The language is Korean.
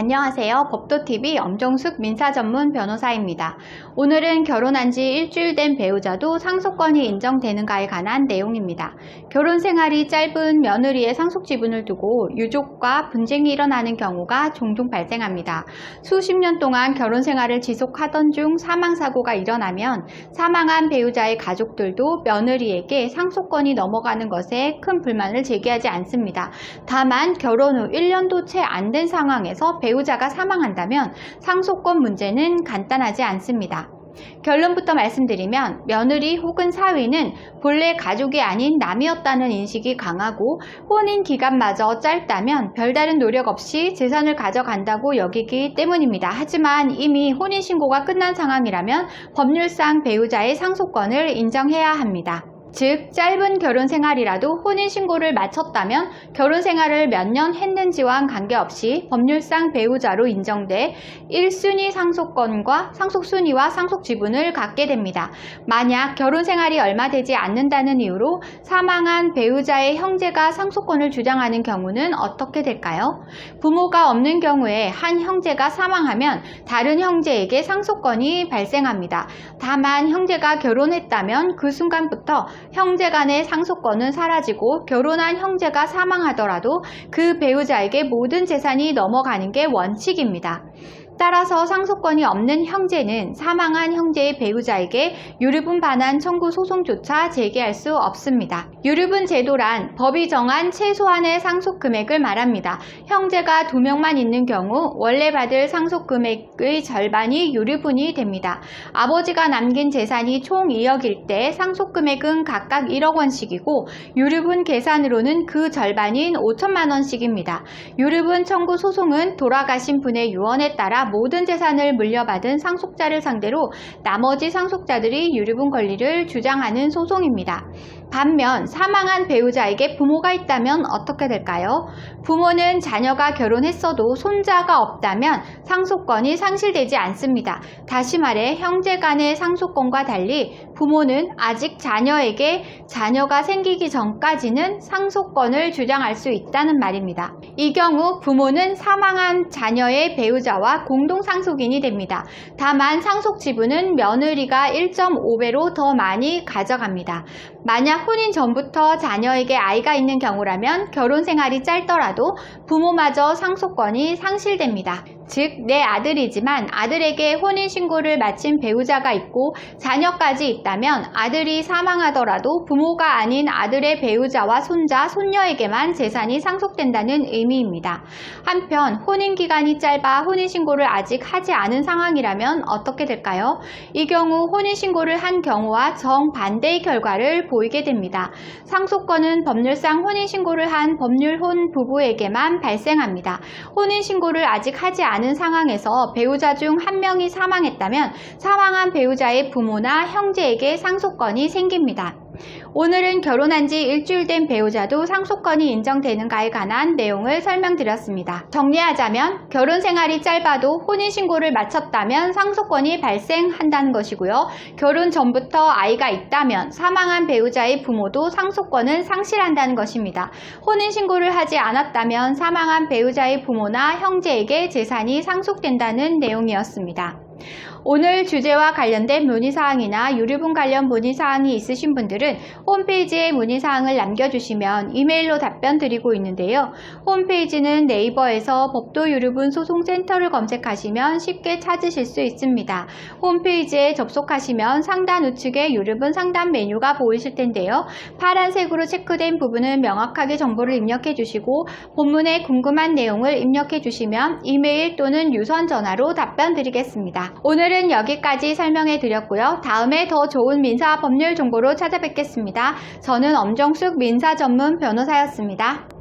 안녕하세요. 법도TV 엄정숙 민사전문 변호사입니다. 오늘은 결혼한 지 일주일 된 배우자도 상속권이 인정되는가에 관한 내용입니다. 결혼 생활이 짧은 며느리의 상속 지분을 두고 유족과 분쟁이 일어나는 경우가 종종 발생합니다. 수십 년 동안 결혼 생활을 지속하던 중 사망사고가 일어나면 사망한 배우자의 가족들도 며느리에게 상속권이 넘어가는 것에 큰 불만을 제기하지 않습니다. 다만 결혼 후 1년도 채 안 된 상황에서 배우자가 사망한다면 상속권 문제는 간단하지 않습니다. 결론부터 말씀드리면 며느리 혹은 사위는 본래 가족이 아닌 남이었다는 인식이 강하고 혼인 기간마저 짧다면 별다른 노력 없이 재산을 가져간다고 여기기 때문입니다. 하지만 이미 혼인신고가 끝난 상황이라면 법률상 배우자의 상속권을 인정해야 합니다. 즉, 짧은 결혼 생활이라도 혼인신고를 마쳤다면 결혼 생활을 몇 년 했는지와 관계없이 법률상 배우자로 인정돼 1순위 상속권과 상속순위와 상속지분을 갖게 됩니다. 만약 결혼 생활이 얼마 되지 않는다는 이유로 사망한 배우자의 형제가 상속권을 주장하는 경우는 어떻게 될까요? 부모가 없는 경우에 한 형제가 사망하면 다른 형제에게 상속권이 발생합니다. 다만 형제가 결혼했다면 그 순간부터 형제 간의 상속권은 사라지고 결혼한 형제가 사망하더라도 그 배우자에게 모든 재산이 넘어가는 게 원칙입니다. 따라서 상속권이 없는 형제는 사망한 형제의 배우자에게 유류분 반환 청구 소송조차 제기할 수 없습니다. 유류분 제도란 법이 정한 최소한의 상속 금액을 말합니다. 형제가 2명만 있는 경우 원래 받을 상속 금액의 절반이 유류분이 됩니다. 아버지가 남긴 재산이 총 2억일 때 상속 금액은 각각 1억 원씩이고 유류분 계산으로는 그 절반인 5천만 원씩입니다. 유류분 청구 소송은 돌아가신 분의 유언에 따라 모든 재산을 물려받은 상속자를 상대로 나머지 상속자들이 유류분 권리를 주장하는 소송입니다. 반면 사망한 배우자에게 부모가 있다면 어떻게 될까요? 부모는 자녀가 결혼했어도 손자가 없다면 상속권이 상실되지 않습니다. 다시 말해 형제 간의 상속권과 달리 부모는 아직 자녀에게 자녀가 생기기 전까지는 상속권을 주장할 수 있다는 말입니다. 이 경우 부모는 사망한 자녀의 배우자와 공동상속인이 됩니다. 다만 상속 지분은 며느리가 1.5배로 더 많이 가져갑니다. 만약 혼인 전부터 자녀에게 아이가 있는 경우라면 결혼 생활이 짧더라도 부모마저 상속권이 상실됩니다. 즉, 내 아들이지만 아들에게 혼인신고를 마친 배우자가 있고 자녀까지 있다면 아들이 사망하더라도 부모가 아닌 아들의 배우자와 손자, 손녀에게만 재산이 상속된다는 의미입니다. 한편 혼인기간이 짧아 혼인신고를 아직 하지 않은 상황이라면 어떻게 될까요? 이 경우 혼인신고를 한 경우와 정반대의 결과를 보이게 됩니다. 상속권은 법률상 혼인신고를 한 법률혼 부부에게만 발생합니다. 혼인신고를 아직 하지 않은 상황에서 배우자 중 한 명이 사망했다면 사망한 배우자의 부모나 형제에게 상속권이 생깁니다. 오늘은 결혼한 지 일주일 된 배우자도 상속권이 인정되는가에 관한 내용을 설명드렸습니다. 정리하자면 결혼 생활이 짧아도 혼인신고를 마쳤다면 상속권이 발생한다는 것이고요. 결혼 전부터 아이가 있다면 사망한 배우자의 부모도 상속권은 상실한다는 것입니다. 혼인신고를 하지 않았다면 사망한 배우자의 부모나 형제에게 재산이 상속된다는 내용이었습니다. 오늘 주제와 관련된 문의사항이나 유류분 관련 문의사항이 있으신 분들은 홈페이지에 문의사항을 남겨주시면 이메일로 답변 드리고 있는데요. 홈페이지는 네이버에서 법도유류분 소송센터를 검색하시면 쉽게 찾으실 수 있습니다. 홈페이지에 접속하시면 상단 우측에 유류분 상담 메뉴가 보이실 텐데요. 파란색으로 체크된 부분은 명확하게 정보를 입력해 주시고 본문에 궁금한 내용을 입력해 주시면 이메일 또는 유선 전화로 답변 드리겠습니다. 오늘은 여기까지 설명해 드렸고요. 다음에 더 좋은 민사 법률 정보로 찾아뵙겠습니다. 저는 엄정숙 민사 전문 변호사였습니다.